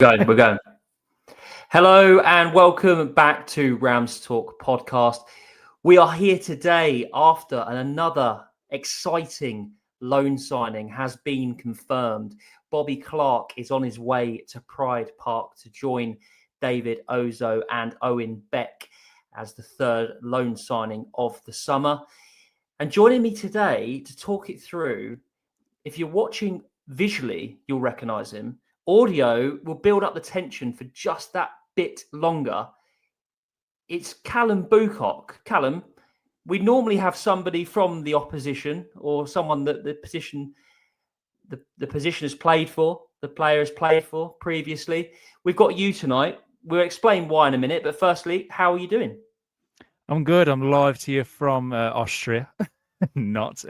We're going. Hello and welcome back to RamsTalkPodcast. We are here today after another exciting loan signing has been confirmed. Bobby Clark is on his way to Pride Park to join David Ozo and Owen Beck as the third loan signing of the summer. And joining me today to talk it through, if you're watching visually, you'll recognise him. Audio will build up the tension for just that bit longer. It's Callum Boocock. Callum, we normally have somebody from the opposition or someone that the position has played for, the player has played for previously. We've got you tonight. We'll explain why in a minute. But firstly, how are you doing? I'm good. I'm live to you from Austria. Not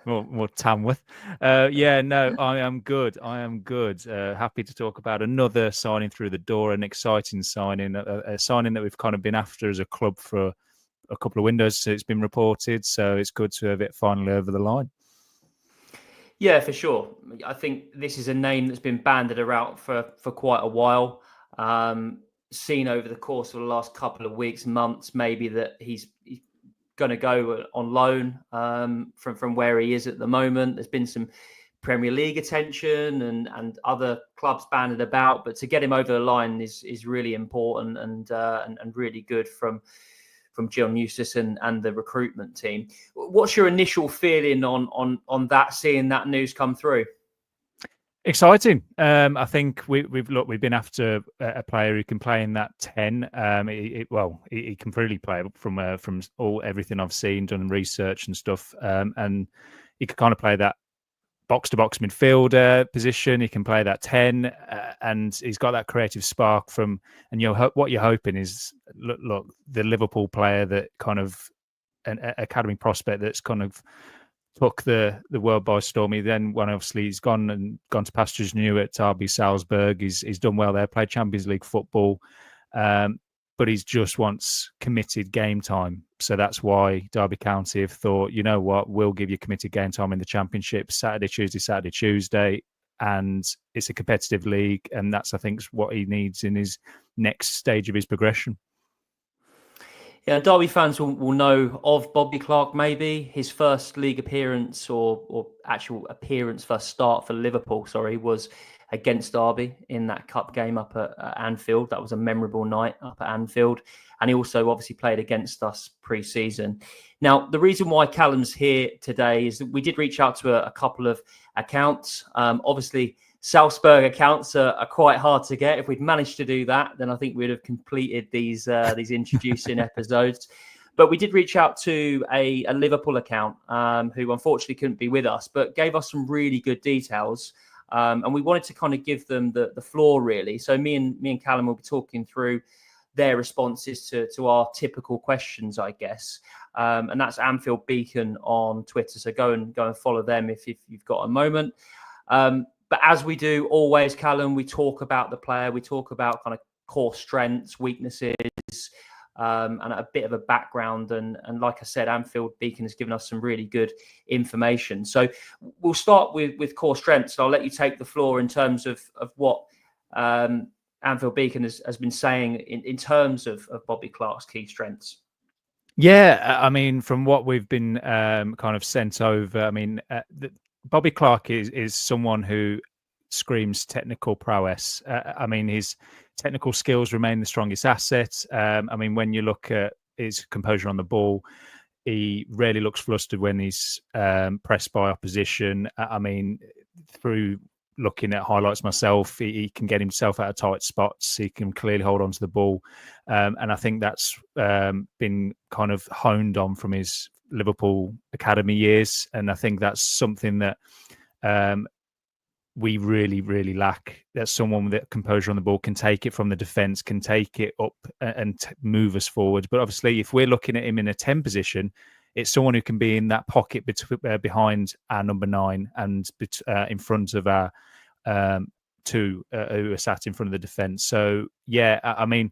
more Tamworth. I am good. Happy to talk about another signing through the door, an exciting signing, a signing that we've kind of been after as a club for a couple of windows. So it's been reported, so it's good to have it finally over the line. Yeah, for sure. I think this is a name that's been banded around for quite a while. Seen over the course of the last couple of weeks, months, maybe that he's going to go on loan from where he is at the moment. There's been some Premier League attention and other clubs banded about, but to get him over the line is really important and really good from John Eustace and the recruitment team. What's your initial feeling on that, seeing that news come through? Exciting. I think we've been after a player who can play in that 10. He can really play from everything I've seen, done research and stuff, and he can kind of play that box-to-box midfielder position. He can play that 10, and he's got that creative spark what you're hoping is look the Liverpool player that kind of an academy prospect that's kind of took the world by storm. He then, when obviously he's gone to pastures new at RB Salzburg, he's done well there, played Champions League football, but he just wants committed game time. So that's why Derby County have thought, you know what, we'll give you committed game time in the Championship, Saturday, Tuesday, and it's a competitive league, and that's, I think, what he needs in his next stage of his progression. Yeah, Derby fans will know of Bobby Clark, maybe. His first league appearance or actual appearance, first start for Liverpool, was against Derby in that cup game up at Anfield. That was a memorable night up at Anfield. And he also obviously played against us pre-season. Now, the reason why Callum's here today is that we did reach out to a couple of accounts. Obviously, Salzburg accounts are quite hard to get. If we'd managed to do that, then I think we'd have completed these introducing episodes. But we did reach out to a Liverpool account who unfortunately couldn't be with us, but gave us some really good details. And we wanted to kind of give them the floor, really. So me and Callum will be talking through their responses to our typical questions, I guess. And that's Anfield Beacon on Twitter. So go and follow them if you've got a moment. But as we do always, Callum, we talk about the player. We talk about kind of core strengths, weaknesses, and a bit of a background. And like I said, Anfield Beacon has given us some really good information. So we'll start with core strengths. And I'll let you take the floor in terms of what Anfield Beacon has been saying in terms of Bobby Clark's key strengths. Yeah, I mean, from what we've been kind of sent over, I mean, Bobby Clark is someone who screams technical prowess. I mean, his technical skills remain the strongest asset. I mean, when you look at his composure on the ball, he rarely looks flustered when he's pressed by opposition. I mean, through looking at highlights myself, he can get himself out of tight spots. He can clearly hold on to the ball. And I think that's been kind of honed on from his Liverpool academy years, and I think that's something that we really, really lack. That's someone with that composure on the ball, can take it from the defence, can take it up and move us forward. But obviously, if we're looking at him in a 10 position, it's someone who can be in that pocket behind our number 9 and in front of our 2 who are sat in front of the defence. So, yeah, I mean,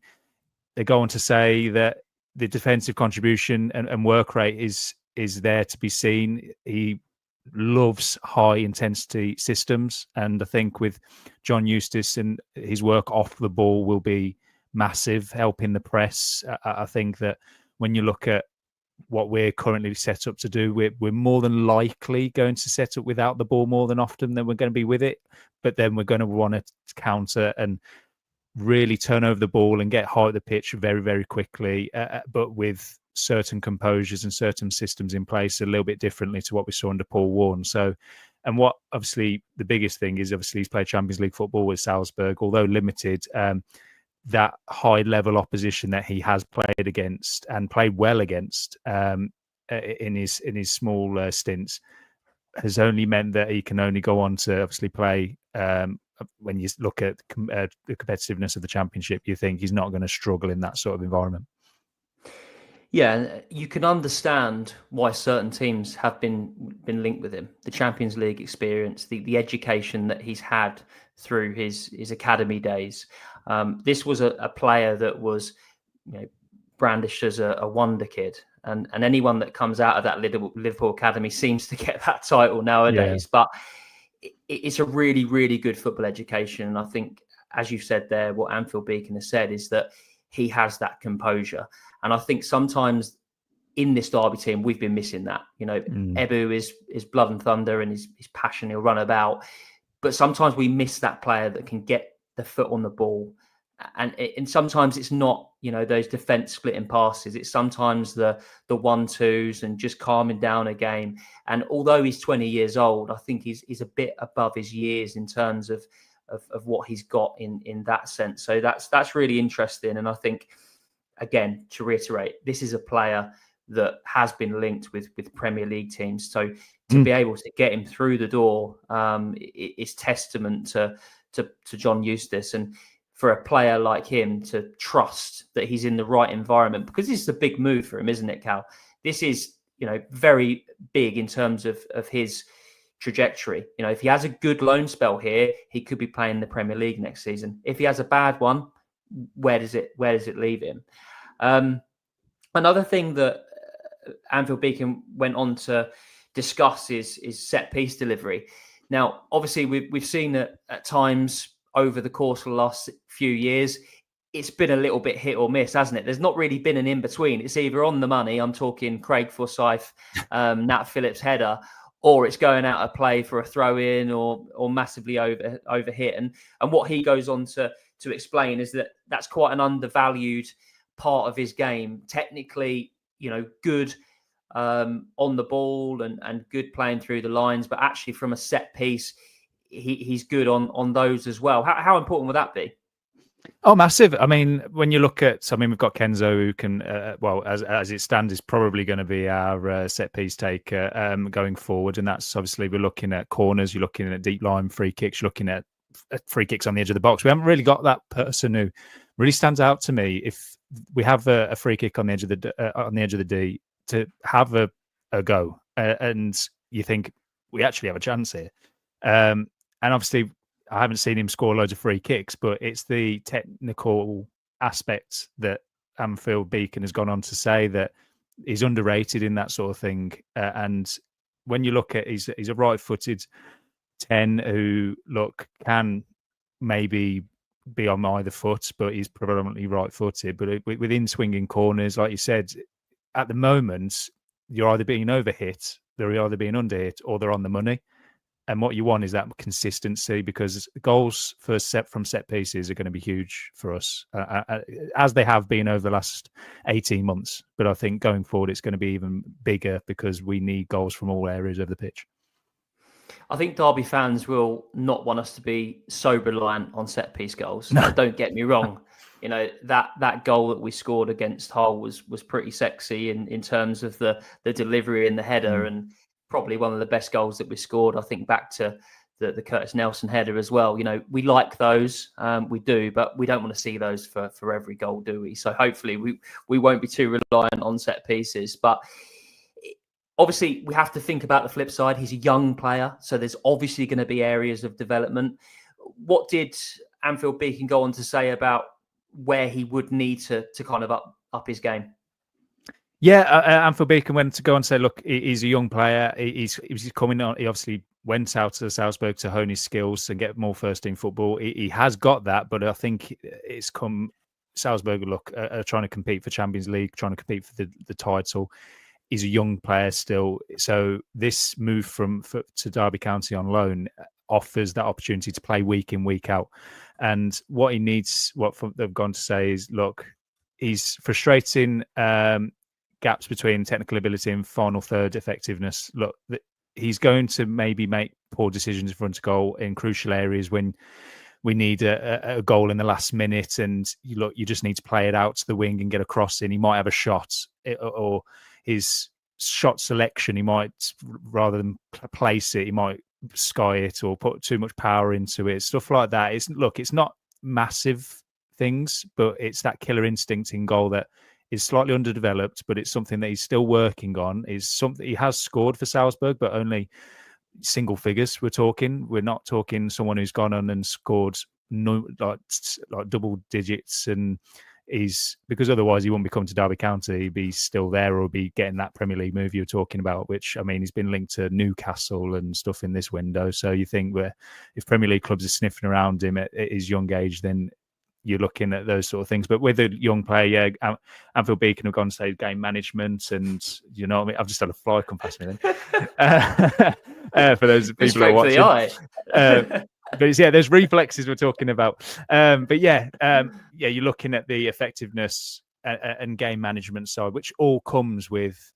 they go on to say that the defensive contribution and work rate is there to be seen. He loves high intensity systems. And I think with John Eustace and his work off the ball will be massive, helping the press. I think that when you look at what we're currently set up to do, we're more than likely going to set up without the ball more than often than we're going to be with it. But then we're going to want to counter and really turn over the ball and get high at the pitch very, very quickly, but with certain composures and certain systems in place a little bit differently to what we saw under Paul Warne. So, and what obviously the biggest thing is, obviously he's played Champions League football with Salzburg, although limited, that high level opposition that he has played against and played well against in his small stints has only meant that he can only go on to obviously play. When you look at the competitiveness of the Championship, you think he's not going to struggle in that sort of environment. Yeah, you can understand why certain teams have been linked with him. The Champions League experience, the education that he's had through his academy days. This was a player that was, brandished as a wonder kid, and anyone that comes out of that Liverpool academy seems to get that title nowadays. Yeah. But it's a really, really good football education, and I think, as you said there, what Anfield Beacon has said is that he has that composure. And I think sometimes in this Derby team, we've been missing that. Ebu is blood and thunder and his passion, he'll run about. But sometimes we miss that player that can get the foot on the ball. And sometimes it's not, those defence splitting passes. It's sometimes the 1-2s and just calming down a game. And although he's 20 years old, I think he's a bit above his years in terms of what he's got in that sense. So that's really interesting. And I think, again, to reiterate, this is a player that has been linked with Premier League teams. So to be able to get him through the door is testament to John Eustace. And for a player like him to trust that he's in the right environment, because this is a big move for him, isn't it, Cal? This is, very big in terms of his trajectory. If he has a good loan spell here, he could be playing the Premier League next season. If he has a bad one, where does it leave him? Another thing that Anfield Beacon went on to discuss is set piece delivery. Now, obviously, we've seen that at times over the course of the last few years, it's been a little bit hit or miss, hasn't it? There's not really been an in-between. It's either on the money, I'm talking Craig Forsyth, Nat Phillips header, or it's going out of play for a throw-in or massively over hit. And what he goes on to explain is that that's quite an undervalued part of his game. Technically, good on the ball and good playing through the lines, but actually from a set piece, he's good on those as well. How important would that be? Oh, massive. I mean, when you look at, we've got Kenzo who can, as it stands, is probably going to be our set piece taker going forward. And that's obviously, we're looking at corners, you're looking at deep line free kicks, you're looking at free kicks on the edge of the box. We haven't really got that person who really stands out to me. If we have a free kick on the edge of the D, to have a go, and you think we actually have a chance here. And obviously, I haven't seen him score loads of free kicks, but it's the technical aspects that Anfield Beacon has gone on to say that he's underrated in that sort of thing. And when you look at, he's a right-footed 10 who can maybe be on either foot, but he's predominantly right-footed. But within swinging corners, like you said, at the moment, you're either being overhit, they're either being underhit, or they're on the money. And what you want is that consistency, because goals from set pieces are going to be huge for us, as they have been over the last 18 months. But I think going forward, it's going to be even bigger because we need goals from all areas of the pitch. I think Derby fans will not want us to be so reliant on set piece goals. No. Don't get me wrong. That goal that we scored against Hull was pretty sexy in terms of the delivery and the header, and probably one of the best goals that we scored. I think back to the Curtis Nelson header as well. We like those, we do, but we don't want to see those for every goal, do we? So hopefully we won't be too reliant on set pieces. But obviously we have to think about the flip side. He's a young player, so there's obviously going to be areas of development. What did Anfield Beacon go on to say about where he would need to kind of up his game? Yeah, Anfield Beacon went to go and say, look, he's a young player. He's coming on. He obviously went out to Salzburg to hone his skills and get more first team football. He has got that, but I think it's come. Salzburg, look, are trying to compete for Champions League, trying to compete for the title. He's a young player still, so this move to Derby County on loan offers that opportunity to play week in, week out. And what he needs, they've gone to say is, look, he's frustrating. Gaps between technical ability and final third effectiveness. Look, he's going to maybe make poor decisions in front of goal in crucial areas when we need a goal in the last minute, and you just need to play it out to the wing and get a cross in. He might have a shot, or his shot selection, he might, rather than place it, he might sky it or put too much power into it. Stuff like that. It's not massive things, but it's that killer instinct in goal that is slightly underdeveloped, but it's something that he's still working on. Is something he has scored for Salzburg, but only single figures. We're not talking someone who's gone on and scored like double digits, and because otherwise he wouldn't be coming to Derby County. He'd be still there or be getting that Premier League move you're talking about, which, I mean, he's been linked to Newcastle and stuff in this window. So you think if Premier League clubs are sniffing around him at his young age, then you're looking at those sort of things. But with a young player, Anfield Beacon have gone to say game management, and you know what I mean. I've just had a fly come past me then. For those people who are watching, but there's reflexes we're talking about. But you're looking at the effectiveness and game management side, which all comes with,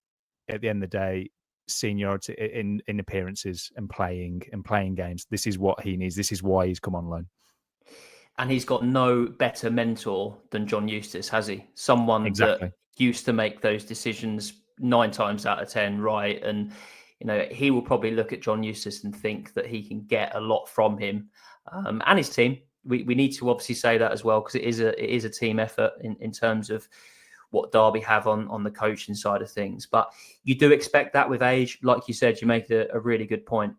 at the end of the day, seniority in appearances and playing games. This is what he needs. This is why he's come on loan. And he's got no better mentor than John Eustace, has he? Someone that used to make those decisions 9 times out of 10 right. And, you know, he will probably look at John Eustace and think that he can get a lot from him and his team. We need to obviously say that as well, because it is a team effort in terms of what Derby have on the coaching side of things. But you do expect that with age. Like you said, you make a really good point.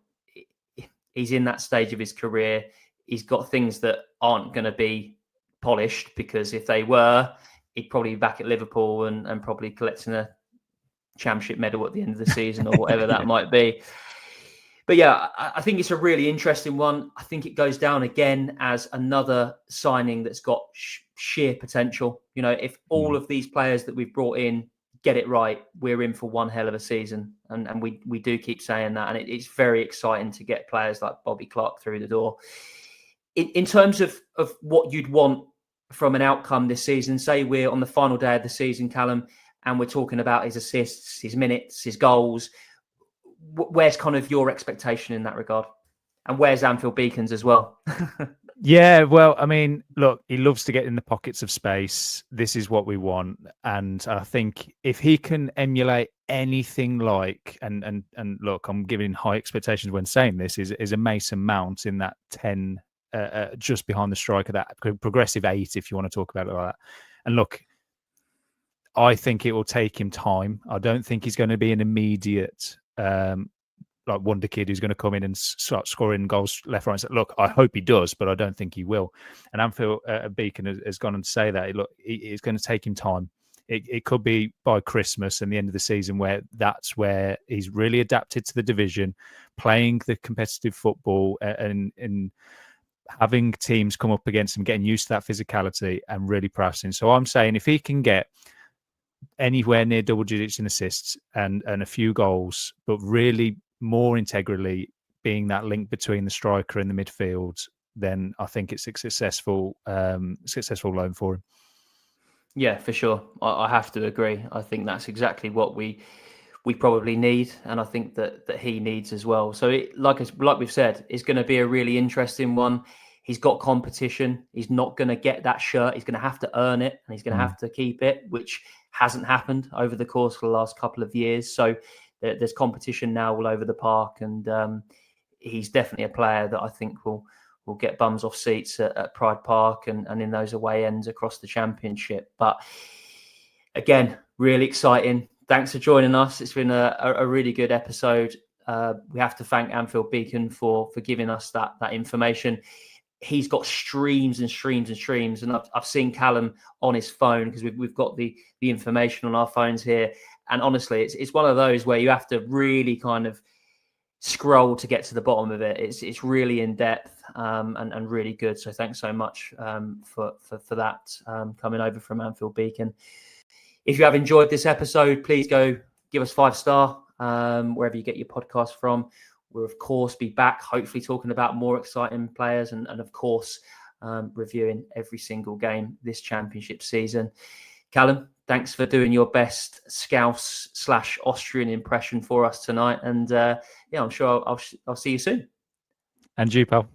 He's in that stage of his career. He's got things that aren't going to be polished, because if they were, he'd probably be back at Liverpool and probably collecting a championship medal at the end of the season or whatever that might be. But yeah, I think it's a really interesting one. I think it goes down again as another signing that's got sheer potential. You know, if all of these players that we've brought in get it right, we're in for one hell of a season. And we do keep saying that. And it's very exciting to get players like Bobby Clark through the door. In terms of what you'd want from an outcome this season, say we're on the final day of the season, Callum, and we're talking about his assists, his minutes, his goals, where's kind of your expectation in that regard? And where's Anfield Beacon's as well? Yeah, well, I mean, look, he loves to get in the pockets of space. This is what we want. And I think if he can emulate anything like, and look, I'm giving high expectations when saying this, is a Mason Mount in that 10, just behind the striker, that progressive 8, if you want to talk about it like that. And look, I think it will take him time. I don't think he's going to be an immediate like wonder kid who's going to come in and start scoring goals left, right, and center. Look, I hope he does, but I don't think he will. And Anfield Beacon has gone on to say that it's going to take him time. It could be by Christmas and the end of the season that's where he's really adapted to the division, playing the competitive football and having teams come up against him, getting used to that physicality and really pressing. So I'm saying if he can get anywhere near double digits in assists and a few goals, but really more integrally being that link between the striker and the midfield, then I think it's a successful loan for him. Yeah, for sure. I have to agree. I think that's exactly what we probably need, and I think that he needs as well. So, like we've said, it's going to be a really interesting one. He's got competition. He's not going to get that shirt. He's going to have to earn it, and he's going to have to keep it, which hasn't happened over the course of the last couple of years. So there's competition now all over the park, and he's definitely a player that I think will get bums off seats at Pride Park and in those away ends across the Championship. But again, really exciting. Thanks for joining us. It's been a really good episode. We have to thank Anfield Beacon for giving us that information. He's got streams and streams and streams, and I've seen Callum on his phone because we've got the information on our phones here, And honestly, it's one of those where you have to really kind of scroll to get to the bottom of it. It's really in depth and really good. So thanks so much for that coming over from Anfield Beacon. If you have enjoyed this episode, please go give us 5-star wherever you get your podcast from. We'll of course be back, hopefully talking about more exciting players and of course reviewing every single game this championship season. Callum, thanks for doing your best Scouse/Austrian impression for us tonight. And I'm sure I'll see you soon. And you, pal.